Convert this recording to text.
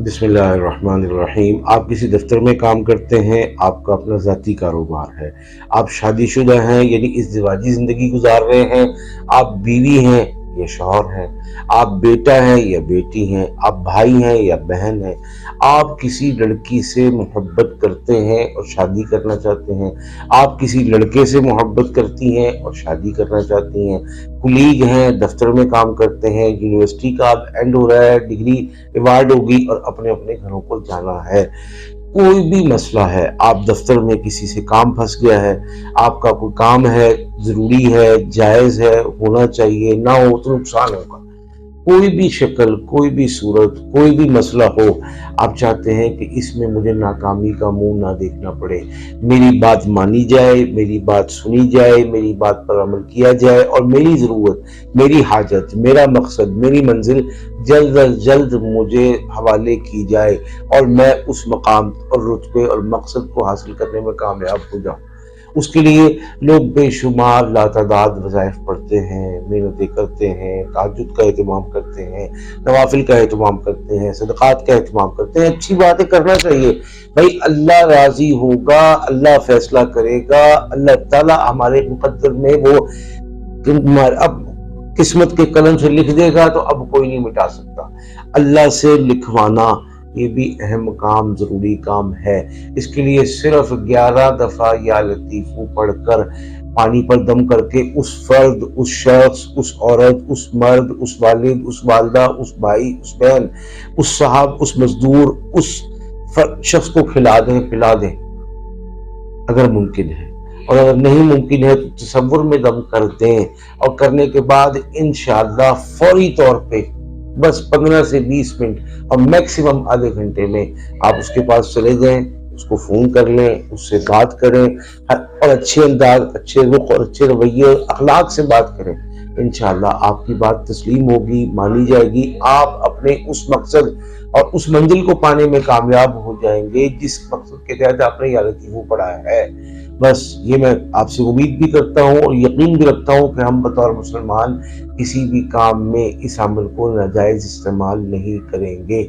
बिस्मिल्लाहिर्रहमानिर्रहीम। आप किसी दफ्तर में काम करते हैं, आपका अपना ज़ाती कारोबार है। आप शादीशुदा हैं यानी इज़्दिवाजी ज़िंदगी गुजार रहे हैं। आप बीवी हैं या शौहर हैं। आप बेटा हैं या बेटी हैं। आप भाई हैं या बहन हैं। आप किसी लड़की से मोहब्बत करते हैं और शादी करना चाहते हैं। आप किसी लड़के से मोहब्बत करती हैं और शादी करना चाहती हैं। कुलीग हैं, दफ्तर में काम करते हैं, यूनिवर्सिटी का अब एंड हो रहा है, डिग्री रिवार्ड होगी और अपने अपने घरों को जाना है। कोई भी मसला है, आप दफ्तर में किसी से काम फंस गया है, आपका कोई काम है, ज़रूरी है, जायज़ है, होना चाहिए, ना हो तो नुकसान होगा। कोई भी शक्ल, कोई भी सूरत, कोई भी मसला हो, आप चाहते हैं कि इसमें मुझे नाकामी का मुंह ना देखना पड़े, मेरी बात मानी जाए, मेरी बात सुनी जाए, मेरी बात पर अमल किया जाए और मेरी ज़रूरत, मेरी हाजत, मेरा मकसद, मेरी मंजिल जल्द अज जल्द मुझे हवाले की जाए और मैं उस मकाम और रुतबे और मकसद को हासिल करने में कामयाब हो जाऊँ। उसके लिए लोग बेशुमार लातादाद वज़ाइफ पढ़ते हैं, मेहनतें करते हैं, तहज्जुद का एहतमाम करते हैं, नवाफिल का एहतमाम करते हैं, सदक़ात का एहतमाम करते हैं। अच्छी बातें करना चाहिए भाई। अल्लाह राज़ी होगा, अल्लाह फैसला करेगा, अल्लाह ताला हमारे मुक़द्दर में वो अब किस्मत के कलम से लिख देगा तो अब कोई नहीं मिटा सकता। अल्लाह से लिखवाना ये भी अहम काम, ज़रूरी काम है। इसके लिए सिर्फ 11 दफ़ा या लतीफ़ू पढ़कर पानी पर दम करके उस फर्द, उस शख्स, उस औरत, उस मर्द, उस वालिद, उस वालदा, उस भाई, उस बहन, उस साहब, उस मजदूर, उस शख्स को खिला दें, पिला दें अगर मुमकिन है। और अगर नहीं मुमकिन है तो तसव्वुर में दम कर दें और करने के बाद इंशाअल्लाह फौरी तौर पे बस 15 से 20 मिनट और मैक्सिमम आधे घंटे में आप उसके पास चले जाएं, उसको फ़ोन कर लें, उससे बात करें और अच्छे अंदाज, अच्छे रुख और अच्छे रवैये और अखलाक से बात करें। इंशाअल्लाह आपकी बात तस्लीम होगी, मानी जाएगी। आप अपने उस मकसद और उस मंजिल को पाने में कामयाब हो जाएंगे जिस मकसद के तहत आपने या लतीफ़ू पढ़ा है। बस ये मैं आपसे उम्मीद भी करता हूँ और यकीन भी रखता हूँ कि हम बतौर मुसलमान किसी भी काम में इस अमल को नाजायज़ इस्तेमाल नहीं करेंगे।